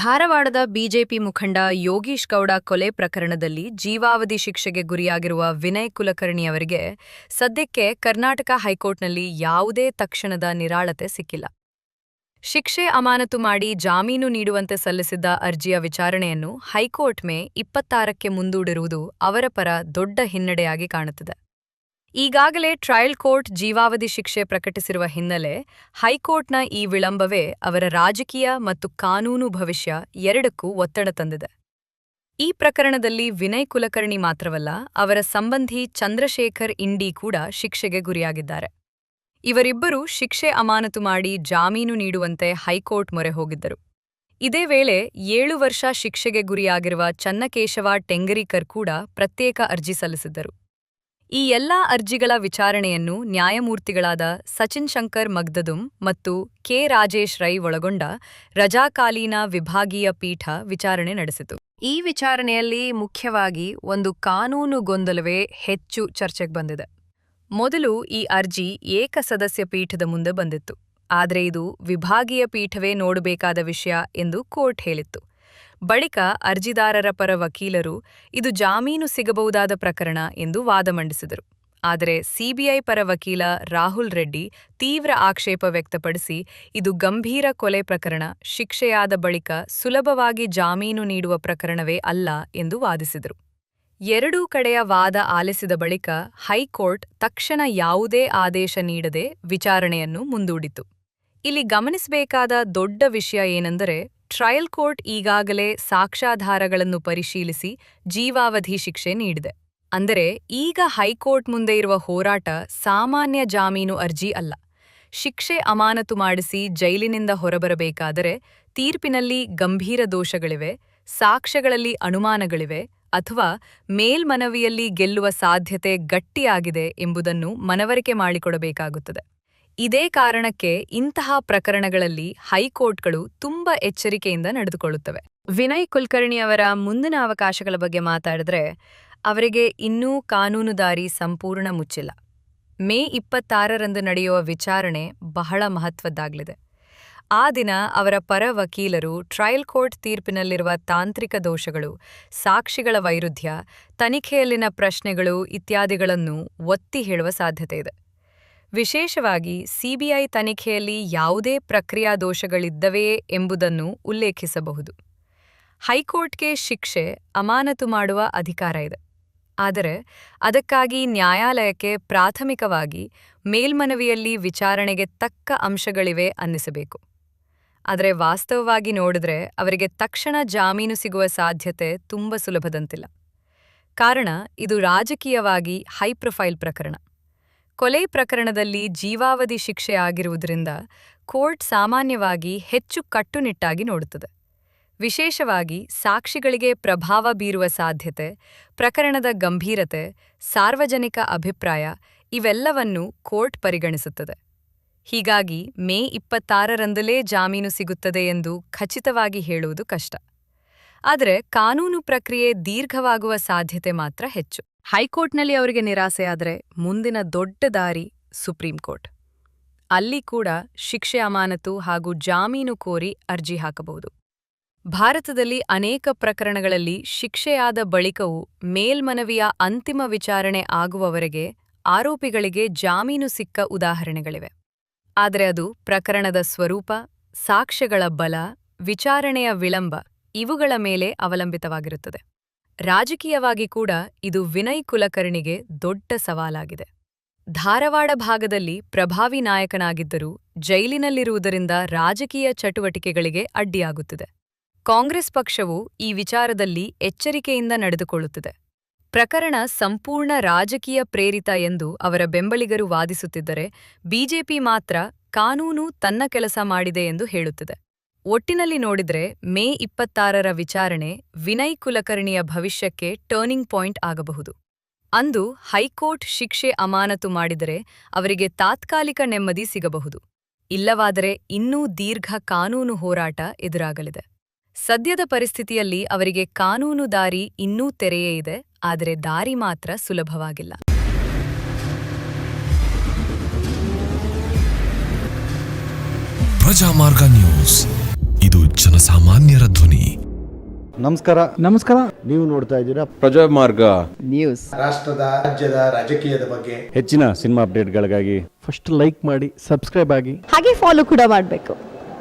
ಧಾರವಾಡದ ಬಿಜೆಪಿ ಮುಖಂಡ ಯೋಗೀಶ್ ಗೌಡ ಕೊಲೆ ಪ್ರಕರಣದಲ್ಲಿ ಜೀವಾವಧಿ ಶಿಕ್ಷೆಗೆ ಗುರಿಯಾಗಿರುವ ವಿನಯ್ ಕುಲಕರ್ಣಿ ಅವರಿಗೆ ಸದ್ಯಕ್ಕೆ ಕರ್ನಾಟಕ ಹೈಕೋರ್ಟ್ನಲ್ಲಿ ಯಾವುದೇ ತಕ್ಷಣದ ನಿರಾಳತೆ ಸಿಕ್ಕಿಲ್ಲ. ಶಿಕ್ಷೆ ಅಮಾನತು ಮಾಡಿ ಜಾಮೀನು ನೀಡುವಂತೆ ಸಲ್ಲಿಸಿದ್ದ ಅರ್ಜಿಯ ವಿಚಾರಣೆಯನ್ನು ಹೈಕೋರ್ಟ್ ಮೇ 26ಕ್ಕೆ ಮುಂದೂಡಿರುವುದು ಅವರ ಪರ ದೊಡ್ಡ ಹಿನ್ನಡೆಯಾಗಿ ಕಾಣುತ್ತಿದೆ. ಈಗಾಗಲೇ ಟ್ರಯಲ್ ಕೋರ್ಟ್ ಜೀವಾವಧಿ ಶಿಕ್ಷೆ ಪ್ರಕಟಿಸಿರುವ ಹಿನ್ನೆಲೆ ಹೈಕೋರ್ಟ್ನ ಈ ವಿಳಂಬವೇ ಅವರ ರಾಜಕೀಯ ಮತ್ತು ಕಾನೂನು ಭವಿಷ್ಯ ಎರಡಕ್ಕೂ ಒತ್ತಡ ತಂದಿದೆ. ಈ ಪ್ರಕರಣದಲ್ಲಿ ವಿನಯ್ ಕುಲಕರ್ಣಿ ಮಾತ್ರವಲ್ಲ, ಅವರ ಸಂಬಂಧಿ ಚಂದ್ರಶೇಖರ್ ಇಂಡಿ ಕೂಡ ಶಿಕ್ಷೆಗೆ ಗುರಿಯಾಗಿದ್ದಾರೆ. ಇವರಿಬ್ಬರೂ ಶಿಕ್ಷೆ ಅಮಾನತು ಮಾಡಿ ಜಾಮೀನು ನೀಡುವಂತೆ ಹೈಕೋರ್ಟ್ ಮೊರೆ ಹೋಗಿದ್ದರು. ಇದೇ ವೇಳೆ 7 ವರ್ಷ ಶಿಕ್ಷೆಗೆ ಗುರಿಯಾಗಿರುವ ಚನ್ನಕೇಶವ ಟೆಂಗರೀಕರ್ ಕೂಡ ಪ್ರತ್ಯೇಕ ಅರ್ಜಿ ಸಲ್ಲಿಸಿದ್ದರು. ಈ ಎಲ್ಲಾ ಅರ್ಜಿಗಳ ವಿಚಾರಣೆಯನ್ನು ನ್ಯಾಯಮೂರ್ತಿಗಳಾದ ಸಚಿನ್ ಶಂಕರ್ ಮಗ್ದದುಂ ಮತ್ತು ಕೆ. ರಾಜೇಶ್ ರೈ ಒಳಗೊಂಡ ರಜಾಕಾಲೀನ ವಿಭಾಗೀಯ ಪೀಠ ವಿಚಾರಣೆ ನಡೆಸಿತು. ಈ ವಿಚಾರಣೆಯಲ್ಲಿ ಮುಖ್ಯವಾಗಿ ಒಂದು ಕಾನೂನು ಗೊಂದಲವೇ ಹೆಚ್ಚು ಚರ್ಚೆಗೆ ಬಂದಿದೆ. ಮೊದಲು ಈ ಅರ್ಜಿ ಏಕಸದಸ್ಯ ಪೀಠದ ಮುಂದೆ ಬಂದಿತ್ತು. ಆದರೆ ಇದು ವಿಭಾಗೀಯ ಪೀಠವೇ ನೋಡಬೇಕಾದ ವಿಷಯ ಎಂದು ಕೋರ್ಟ್ ಹೇಳಿತ್ತು. ಬಳಿಕ ಅರ್ಜಿದಾರರ ಪರ ವಕೀಲರು ಇದು ಜಾಮೀನು ಸಿಗಬಹುದಾದ ಪ್ರಕರಣ ಎಂದು ವಾದ ಮಂಡಿಸಿದರು. ಆದರೆ ಸಿಬಿಐ ಪರ ವಕೀಲ ರಾಹುಲ್ ರೆಡ್ಡಿ ತೀವ್ರ ಆಕ್ಷೇಪ ವ್ಯಕ್ತಪಡಿಸಿ ಇದು ಗಂಭೀರ ಕೊಲೆ ಪ್ರಕರಣ, ಶಿಕ್ಷೆಯಾದ ಬಳಿಕ ಸುಲಭವಾಗಿ ಜಾಮೀನು ನೀಡುವ ಪ್ರಕರಣವೇ ಅಲ್ಲ ಎಂದು ವಾದಿಸಿದರು. ಎರಡೂ ಕಡೆಯ ವಾದ ಆಲಿಸಿದ ಬಳಿಕ ಹೈಕೋರ್ಟ್ ತಕ್ಷಣ ಯಾವುದೇ ಆದೇಶ ನೀಡದೆ ವಿಚಾರಣೆಯನ್ನು ಮುಂದೂಡಿತು. ಇಲ್ಲಿ ಗಮನಿಸಬೇಕಾದ ದೊಡ್ಡ ವಿಷಯ ಏನೆಂದರೆ, ಟ್ರಯಲ್ ಕೋರ್ಟ್ ಈಗಾಗಲೇ ಸಾಕ್ಷ್ಯಾಧಾರಗಳನ್ನು ಪರಿಶೀಲಿಸಿ ಜೀವಾವಧಿ ಶಿಕ್ಷೆ ನೀಡಿದೆ. ಅಂದರೆ ಈಗ ಹೈಕೋರ್ಟ್ ಮುಂದೆ ಇರುವ ಹೋರಾಟ ಸಾಮಾನ್ಯ ಜಾಮೀನು ಅರ್ಜಿ ಅಲ್ಲ. ಶಿಕ್ಷೆ ಅಮಾನತು ಮಾಡಿಸಿ ಜೈಲಿನಿಂದ ಹೊರಬರಬೇಕಾದರೆ ತೀರ್ಪಿನಲ್ಲಿ ಗಂಭೀರ ದೋಷಗಳಿವೆ, ಸಾಕ್ಷ್ಯಗಳಲ್ಲಿ ಅನುಮಾನಗಳಿವೆ ಅಥವಾ ಮೇಲ್ಮನವಿಯಲ್ಲಿ ಗೆಲ್ಲುವ ಸಾಧ್ಯತೆ ಗಟ್ಟಿಯಾಗಿದೆ ಎಂಬುದನ್ನು ಮನವರಿಕೆ ಮಾಡಿಕೊಡಬೇಕಾಗುತ್ತದೆ. ಇದೇ ಕಾರಣಕ್ಕೆ ಇಂತಹ ಪ್ರಕರಣಗಳಲ್ಲಿ ಹೈಕೋರ್ಟ್ಗಳು ತುಂಬಾ ಎಚ್ಚರಿಕೆಯಿಂದ ನಡೆದುಕೊಳ್ಳುತ್ತವೆ. ವಿನಯ್ ಕುಲಕರ್ಣಿ ಅವರ ಮುಂದಿನ ಅವಕಾಶಗಳ ಬಗ್ಗೆ ಮಾತಾಡಿದ್ರೆ, ಅವರಿಗೆ ಇನ್ನೂ ಕಾನೂನು ದಾರಿ ಸಂಪೂರ್ಣ ಮುಚ್ಚಿಲ್ಲ. ಮೇ 26ರಂದು ನಡೆಯುವ ವಿಚಾರಣೆ ಬಹಳ ಮಹತ್ವದ್ದಾಗಲಿದೆ. ಆ ದಿನ ಅವರ ಪರ ವಕೀಲರು ಟ್ರಯಲ್ ಕೋರ್ಟ್ ತೀರ್ಪಿನಲ್ಲಿರುವ ತಾಂತ್ರಿಕ ದೋಷಗಳು, ಸಾಕ್ಷಿಗಳ ವೈರುಧ್ಯ, ತನಿಖೆಯಲ್ಲಿನ ಪ್ರಶ್ನೆಗಳು ಇತ್ಯಾದಿಗಳನ್ನು ಒತ್ತಿ ಹೇಳುವ ಸಾಧ್ಯತೆಯಿದೆ. ವಿಶೇಷವಾಗಿ ಸಿಬಿಐ ತನಿಖೆಯಲ್ಲಿ ಯಾವುದೇ ಪ್ರಕ್ರಿಯಾ ದೋಷಗಳಿದ್ದವೆಯೇ ಎಂಬುದನ್ನು ಉಲ್ಲೇಖಿಸಬಹುದು. ಹೈಕೋರ್ಟ್ಗೆ ಶಿಕ್ಷೆ ಅಮಾನತು ಮಾಡುವ ಅಧಿಕಾರ ಇದೆ. ಆದರೆ ಅದಕ್ಕಾಗಿ ನ್ಯಾಯಾಲಯಕ್ಕೆ ಪ್ರಾಥಮಿಕವಾಗಿ ಮೇಲ್ಮನವಿಯಲ್ಲಿ ವಿಚಾರಣೆಗೆ ತಕ್ಕ ಅಂಶಗಳಿವೆ ಅನ್ನಿಸಬೇಕು. ಆದರೆ ವಾಸ್ತವವಾಗಿ ನೋಡಿದ್ರೆ ಅವರಿಗೆ ತಕ್ಷಣ ಜಾಮೀನು ಸಿಗುವ ಸಾಧ್ಯತೆ ತುಂಬ ಸುಲಭದಂತಿಲ್ಲ. ಕಾರಣ ಇದು ರಾಜಕೀಯವಾಗಿ ಹೈಪ್ರೊಫೈಲ್ ಪ್ರಕರಣ. ಕೊಲೆ ಪ್ರಕರಣದಲ್ಲಿ ಜೀವಾವಧಿ ಶಿಕ್ಷೆ ಆಗಿರುವುದರಿಂದ ಕೋರ್ಟ್ ಸಾಮಾನ್ಯವಾಗಿ ಹೆಚ್ಚು ಕಟ್ಟುನಿಟ್ಟಾಗಿ ನೋಡುತ್ತದೆ. ವಿಶೇಷವಾಗಿ ಸಾಕ್ಷಿಗಳಿಗೆ ಪ್ರಭಾವ ಬೀರುವ ಸಾಧ್ಯತೆ, ಪ್ರಕರಣದ ಗಂಭೀರತೆ, ಸಾರ್ವಜನಿಕ ಅಭಿಪ್ರಾಯ ಇವೆಲ್ಲವನ್ನೂ ಕೋರ್ಟ್ ಪರಿಗಣಿಸುತ್ತದೆ. ಹೀಗಾಗಿ ಮೇ 26ರಂದಲೇ ಜಾಮೀನು ಸಿಗುತ್ತದೆ ಎಂದು ಖಚಿತವಾಗಿ ಹೇಳುವುದು ಕಷ್ಟ. ಆದರೆ ಕಾನೂನು ಪ್ರಕ್ರಿಯೆ ದೀರ್ಘವಾಗುವ ಸಾಧ್ಯತೆ ಮಾತ್ರ ಹೆಚ್ಚು. ಹೈಕೋರ್ಟ್ನಲ್ಲಿ ಅವರಿಗೆ ನಿರಾಸೆಯಾದರೆ ಮುಂದಿನ ದೊಡ್ಡ ದಾರಿ ಸುಪ್ರೀಂ ಕೋರ್ಟ್. ಅಲ್ಲಿ ಕೂಡ ಶಿಕ್ಷೆ ಅಮಾನತು ಹಾಗೂ ಜಾಮೀನು ಕೋರಿ ಅರ್ಜಿ ಹಾಕಬಹುದು. ಭಾರತದಲ್ಲಿ ಅನೇಕ ಪ್ರಕರಣಗಳಲ್ಲಿ ಶಿಕ್ಷೆಯಾದ ಬಳಿಕವೂ ಮೇಲ್ಮನವಿಯ ಅಂತಿಮ ವಿಚಾರಣೆ ಆಗುವವರೆಗೆ ಆರೋಪಿಗಳಿಗೆ ಜಾಮೀನು ಸಿಕ್ಕ ಉದಾಹರಣೆಗಳಿವೆ. ಆದರೆ ಅದು ಪ್ರಕರಣದ ಸ್ವರೂಪ, ಸಾಕ್ಷ್ಯಗಳ ಬಲ, ವಿಚಾರಣೆಯ ವಿಳಂಬ ಇವುಗಳ ಮೇಲೆ ಅವಲಂಬಿತವಾಗಿರುತ್ತದೆ. ರಾಜಕೀಯವಾಗಿ ಕೂಡ ಇದು ವಿನಯ್ ಕುಲಕರ್ಣಿಗೆ ದೊಡ್ಡ ಸವಾಲಾಗಿದೆ. ಧಾರವಾಡ ಭಾಗದಲ್ಲಿ ಪ್ರಭಾವಿ ನಾಯಕನಾಗಿದ್ದರೂ ಜೈಲಿನಲ್ಲಿರುವುದರಿಂದ ರಾಜಕೀಯ ಚಟುವಟಿಕೆಗಳಿಗೆ ಅಡ್ಡಿಯಾಗುತ್ತಿದೆ. ಕಾಂಗ್ರೆಸ್ ಪಕ್ಷವು ಈ ವಿಚಾರದಲ್ಲಿ ಎಚ್ಚರಿಕೆಯಿಂದ ನಡೆದುಕೊಳ್ಳುತ್ತಿದೆ. ಪ್ರಕರಣ ಸಂಪೂರ್ಣ ರಾಜಕೀಯ ಪ್ರೇರಿತ ಎಂದು ಅವರ ಬೆಂಬಲಿಗರು ವಾದಿಸುತ್ತಿದ್ದರೆ, ಬಿಜೆಪಿ ಮಾತ್ರ ಕಾನೂನು ತನ್ನ ಕೆಲಸ ಮಾಡಿದೆ ಎಂದು ಹೇಳುತ್ತಿದೆ. ಒಟ್ಟಿನಲ್ಲಿ ನೋಡಿದ್ರೆ ಮೇ 26ರ ವಿಚಾರಣೆ ವಿನಯ್ ಕುಲಕರ್ಣಿಯ ಭವಿಷ್ಯಕ್ಕೆ ಟರ್ನಿಂಗ್ ಪಾಯಿಂಟ್ ಆಗಬಹುದು. ಅಂದು ಹೈಕೋರ್ಟ್ ಶಿಕ್ಷೆ ಅಮಾನತು ಮಾಡಿದರೆ ಅವರಿಗೆ ತಾತ್ಕಾಲಿಕ ನೆಮ್ಮದಿ ಸಿಗಬಹುದು. ಇಲ್ಲವಾದರೆ ಇನ್ನೂ ದೀರ್ಘ ಕಾನೂನು ಹೋರಾಟ ಎದುರಾಗಲಿದೆ. ಸದ್ಯದ ಪರಿಸ್ಥಿತಿಯಲ್ಲಿ ಅವರಿಗೆ ಕಾನೂನು ದಾರಿ ಇನ್ನೂ ತೆರೆಯೇ ಇದೆ, ಆದರೆ ದಾರಿ ಮಾತ್ರ ಸುಲಭವಾಗಿಲ್ಲ. ಪ್ರಜಾಮಾರ್ಗ ನ್ಯೂಸ್, ಇದು ಜನಸಾಮಾನ್ಯರ ಧ್ವನಿ. ನಮಸ್ಕಾರ. ನೀವು ನೋಡ್ತಾ ಇದ್ದೀರಾ ಪ್ರಜಾಮಾರ್ಗ ನ್ಯೂಸ್. ರಾಷ್ಟ್ರದ ರಾಜ್ಯದ ರಾಜಕೀಯದ ಬಗ್ಗೆ ಹೆಚ್ಚಿನ ಸಿನಿಮಾ ಅಪ್ಡೇಟ್ಗಳಿಗಾಗಿ ಫಸ್ಟ್ ಲೈಕ್ ಮಾಡಿ, ಸಬ್ಸ್ಕ್ರೈಬ್ ಆಗಿ. ಹಾಗೆ ಫಾಲೋ ಕೂಡ ಮಾಡಬೇಕು.